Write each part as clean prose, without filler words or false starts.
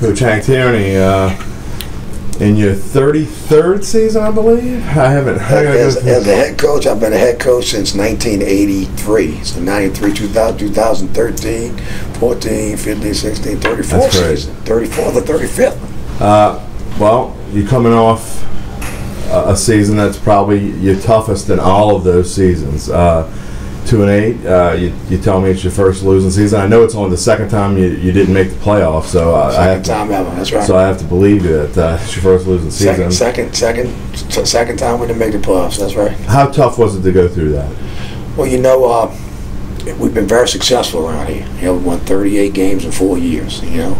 Coach Hank Tierney, in your 33rd season, I believe? I haven't. As a head coach, I've been a head coach since 1983. So 93, 2000, 2013, 14, 15, 16, 34 season. 34, the 35th. Well, you're coming off a season that's probably your toughest in all of those seasons. 2-8. You tell me it's your first losing season. I know it's only the second time you didn't make the playoffs, so second time ever. That's right. So I have to believe you that it's your first losing season. Second time we didn't make the playoffs. That's right. How tough was it to go through that? Well, you know, we've been very successful around here. You know, we won 38 games in 4 years. You know,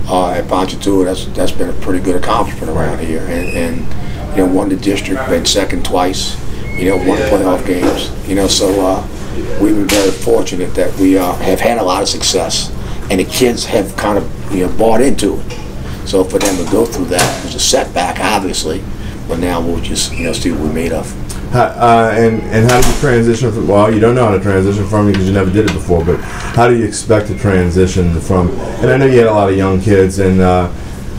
at Ponchatoula, that's been a pretty good accomplishment around here, and you know, won the district, been second twice. You know, won playoff games. You know, so. We've been very fortunate that we have had a lot of success, and the kids have kind of bought into it. So for them to go through that was a setback, obviously, but now we'll just see what we're made of. And how do you transition from? Well, you don't know how to transition from because you never did it before. But how do you expect to transition from? And I know you had a lot of young kids, and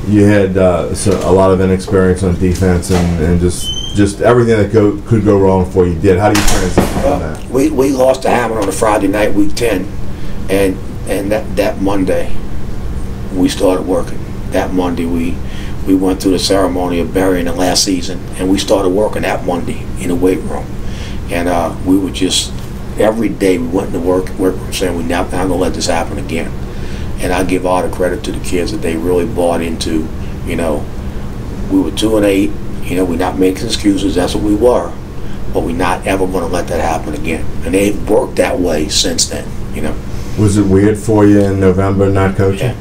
you had a lot of inexperience on defense, and just everything that could go wrong before you did. How do you transition from that? We lost to Hammond on a Friday night, week 10, and that Monday we started working. That Monday we went through the ceremony of burying the last season, and we started working that Monday in the weight room. And we would just, every day we went into work saying we're not going to let this happen again. And I give all the credit to the kids that they really bought into, we were 2-8. You know, we're not making excuses, that's what we were, but we're not ever going to let that happen again. And they've worked that way since then, Was it weird for you in November not coaching?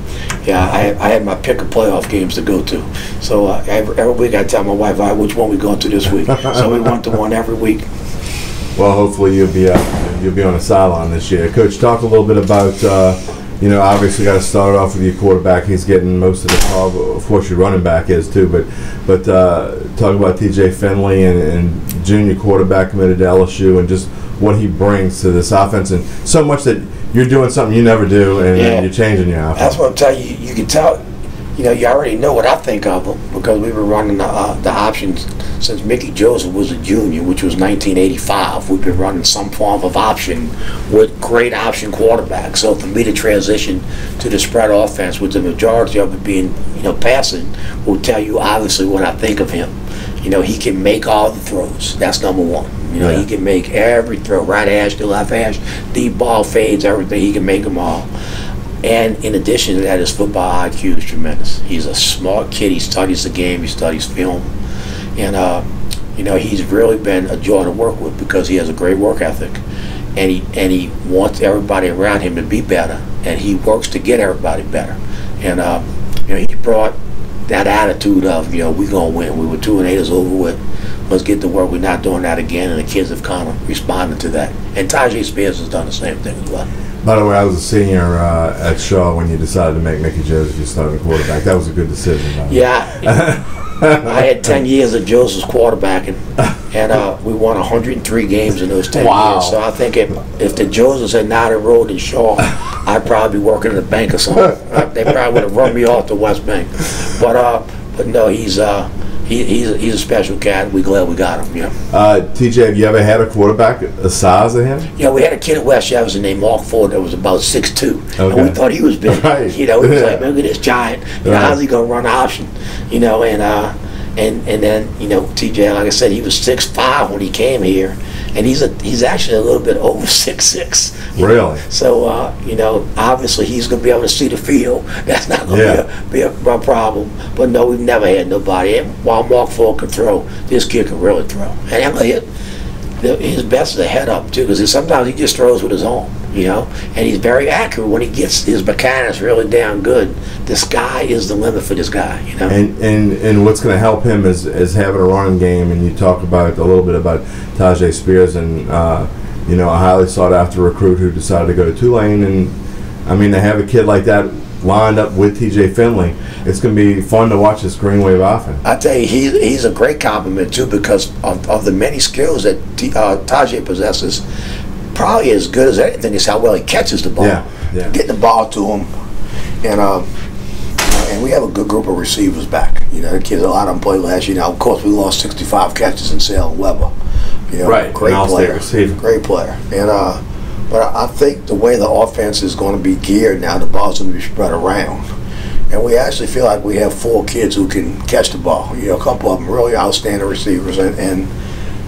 Yeah, I had my pick of playoff games to go to. So every week I tell my wife, all right, which one we going to this week? So we went to one every week. Well, hopefully you'll be on the sideline this year. Coach, talk a little bit about, obviously got to start off with your quarterback. He's getting most of the call. Of course, your running back is too. But talk about TJ Finley and junior quarterback committed to LSU and just what he brings to this offense, and so much that you're doing something you never do, and you're changing your offense. That's what I'm telling you. You can tell. You already know what I think of him because we were running the options since Mickey Joseph was a junior, which was 1985. We've been running some form of option with great option quarterbacks. So for me to transition to the spread offense, with the majority of it being passing, will tell you obviously what I think of him. He can make all the throws. That's number one. He can make every throw, right hash to left hash, deep ball, fades, everything. He can make them all. And in addition to that, his football IQ is tremendous. He's a smart kid. He studies the game. He studies film. And, he's really been a joy to work with because he has a great work ethic. And he wants everybody around him to be better. And he works to get everybody better. And, he brought that attitude of, we're going to win. We were 2-8, it's over with. Let's get to work. We're not doing that again. And the kids have kind of responded to that. And Tajay Spears has done the same thing as well. By the way, I was a senior at Shaw when you decided to make Mickey Joseph your starting quarterback. That was a good decision. Yeah. I had 10 years of Joseph's quarterbacking, and we won 103 games in those 10 years. So I think if the Josephs had not enrolled in Shaw, I'd probably be working in a bank or something. They probably would have run me off the West Bank. But no, he's a special cat. We're glad we got him. TJ, have you ever had a quarterback the size of him? Yeah, we had a kid at West Jefferson named Mark Ford that was about 6'2", okay. and we thought he was big. Right. He was like, look at this giant. How's he gonna run option? And then TJ, like I said, he was 6'5" when he came here, and he's actually a little bit over 6'6". Really? So obviously he's gonna be able to see the field. That's not gonna be a problem. But no, we've never had nobody. And while Mark Ford can throw, this kid can really throw. And his best is a head up too, because sometimes he just throws with his arm. And he's very accurate when he gets his mechanics really damn good. The sky is the limit for this guy. And what's going to help him is having a running game. And you talk about a little bit about Tajay Spears and a highly sought after recruit who decided to go to Tulane. And I mean, to have a kid like that lined up with TJ Finley, it's going to be fun to watch this Green Wave offense. I tell you, he's a great compliment too because of the many skills that Tajay possesses. Probably as good as anything is how well he catches the ball. Yeah. Getting the ball to him, and and we have a good group of receivers back. You know, the kids, a lot of them played last year. Now, of course, we lost 65 catches in Salem Weber. You know, right, great player, receiver. Great player. And but I think the way the offense is going to be geared now, the ball's going to be spread around. And we actually feel like we have 4 kids who can catch the ball. You know, a couple of them really outstanding receivers, and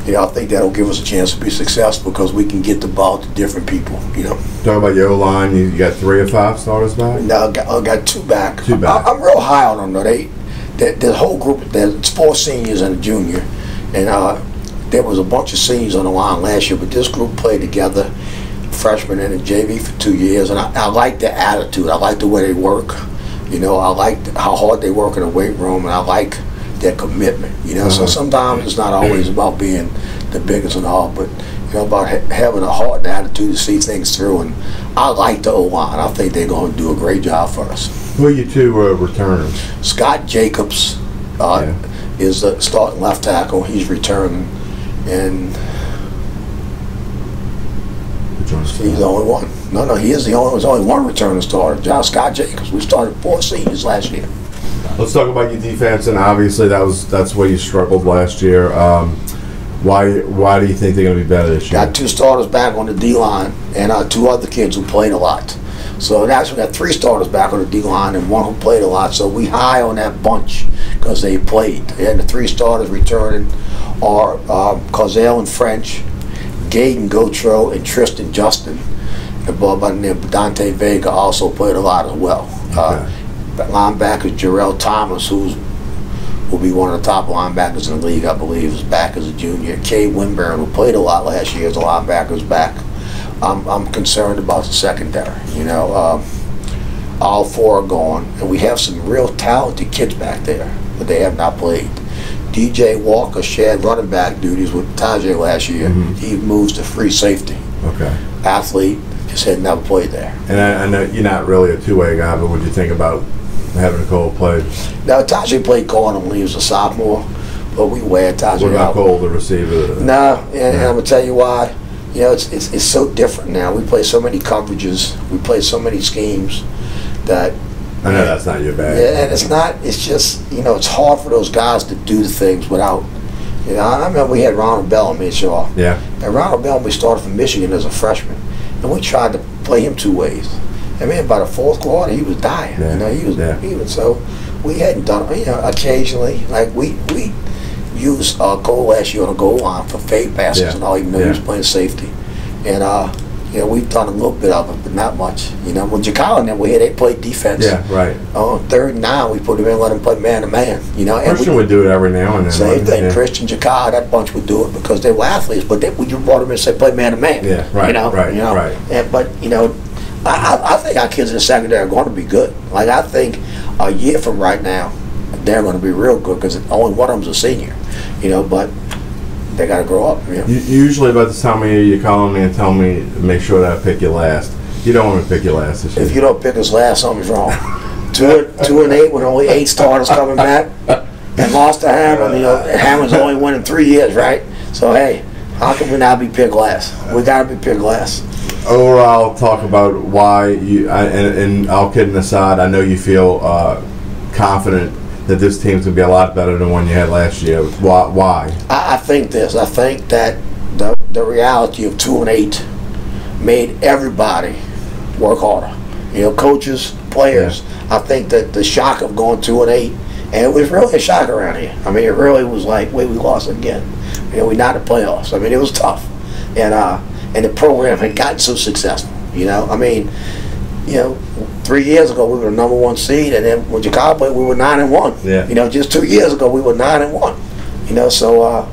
you know, I think that'll give us a chance to be successful because we can get the ball to different people. You know. Talking about your O-line, you got 3 or 5 starters back? No, I got 2 back. 2 back. I'm real high on them though. The whole group, there's 4 seniors and a junior, and there was a bunch of seniors on the line last year, but this group played together, freshman and a JV for 2 years, and I like their attitude. I like the way they work. You know, I like how hard they work in the weight room, and I like their commitment. You know, so sometimes it's not always about being the biggest and all, but you know, about having a heart and attitude to see things through. And I like the O-line. I think they're going to do a great job for us. Who are you 2 returners? Scott Jacobs is the starting left tackle. He's returning, and he's the only one. No, he is the only. There's only one returning starter, Scott Jacobs. We started 4 seniors last year. Let's talk about your defense, and obviously that's where you struggled last year. Why do you think they're going to be better this year? Got 2 starters back on the D-line, and 2 other kids who played a lot. So that's we got 3 starters back on the D-line and 1 who played a lot. So we high on that bunch because they played. And the 3 starters returning are Cauzel and French, Gaten Gotro, and Tristan Justin. The ball by the name of Dante Vega also played a lot as well. Okay. Linebacker Jarrell Thomas, who will be one of the top linebackers in the league, I believe, is back as a junior. Kay Winburn, who played a lot last year as a linebacker, is back. I'm concerned about the secondary. You know, all 4 are gone, and we have some real talented kids back there, but they have not played. DJ Walker shared running back duties with Tajay last year. He moves to free safety. Okay. Athlete, just had never played there. And I know you're not really a 2-way guy, but what do you think about having Cole play? Now, Tajay played corner when he was a sophomore, but we wear Tajay out. What about Cole, the receiver? No, and I'm going to tell you why. You know, it's so different now. We play so many coverages. We play so many schemes that... I know that's not your bag. Yeah, and it's not. It's just, you know, it's hard for those guys to do the things without... You know, I remember we had Ronald Bellamy at Shaw. Yeah. And Ronald Bellamy started from Michigan as a freshman. And we tried to play him 2 ways. I mean, by the 4th quarter, he was dying. Yeah. You know, he was so we hadn't done it. You know, occasionally, like we used Cole last year on a goal line for fade passes and all, even though he was playing safety. And you know, we've done a little bit of it, but not much. You know, when Jakala and them were here, they played defense. Yeah, right. On 3rd and 9, we put him in, let him play man to man. You know, and Christian would do it every now and then. Same thing. Yeah. Christian, Jakala, that bunch would do it because they were athletes. But when you brought them in and said play man to man, yeah, right, you know, right, you know, right. And, but you know, I think our kids in the secondary are going to be good. Like I think a year from right now, they're going to be real good because only one of them's a senior. You know, but they got to grow up. You know? Usually about this time of year, you call me and tell me to make sure that I pick you last. You don't want me to pick you last this year. If you don't pick us last, something's wrong. 2-8 with only 8 starters coming back, and lost to Hammond. You know, Hammond's only winning 3 years, right? So hey, how can we not be picked last? We got to be picked last. Overall, talk about why you. And all kidding aside, I know you feel confident that this team's gonna be a lot better than one you had last year. Why? I think this. I think that the reality of 2-8 made everybody work harder. You know, coaches, players. Yeah. I think that the shock of going 2-8, and it was really a shock around here. I mean, it really was like, wait, we lost again. You know, we're not in the playoffs. I mean, it was tough, and the program had gotten so successful. You know, I mean, you know, 3 years ago we were the #1 seed, and then when Chicago played, we were 9-1. Yeah. You know, just 2 years ago we were 9-1. You know, so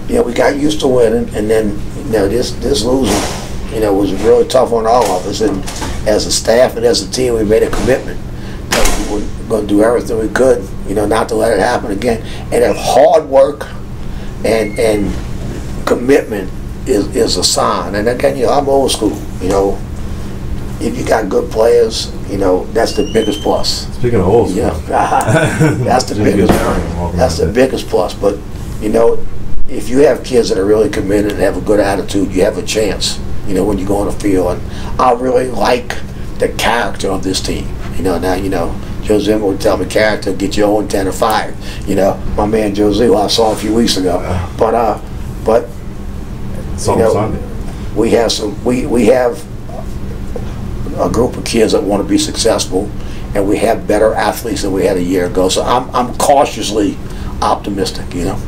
you know, we got used to winning, and then you know this losing, you know, was really tough on all of us. And as a staff and as a team, we made a commitment that we were going to do everything we could, you know, not to let it happen again. And if hard work and commitment is a sign, and again, you know, I'm old school, you know. If you got good players, you know, that's the biggest plus. Speaking of old school. Yeah, that's the biggest. That's the biggest plus. But you know, if you have kids that are really committed and have a good attitude, you have a chance. You know, when you go on the field, and I really like the character of this team. You know, now you know Joe Zimmer would tell me, character, get your own 10 or 5. You know, my man Joe Z, who I saw a few weeks ago. But you know, we have a group of kids that want to be successful, and we have better athletes than we had a year ago. So I'm cautiously optimistic, you know.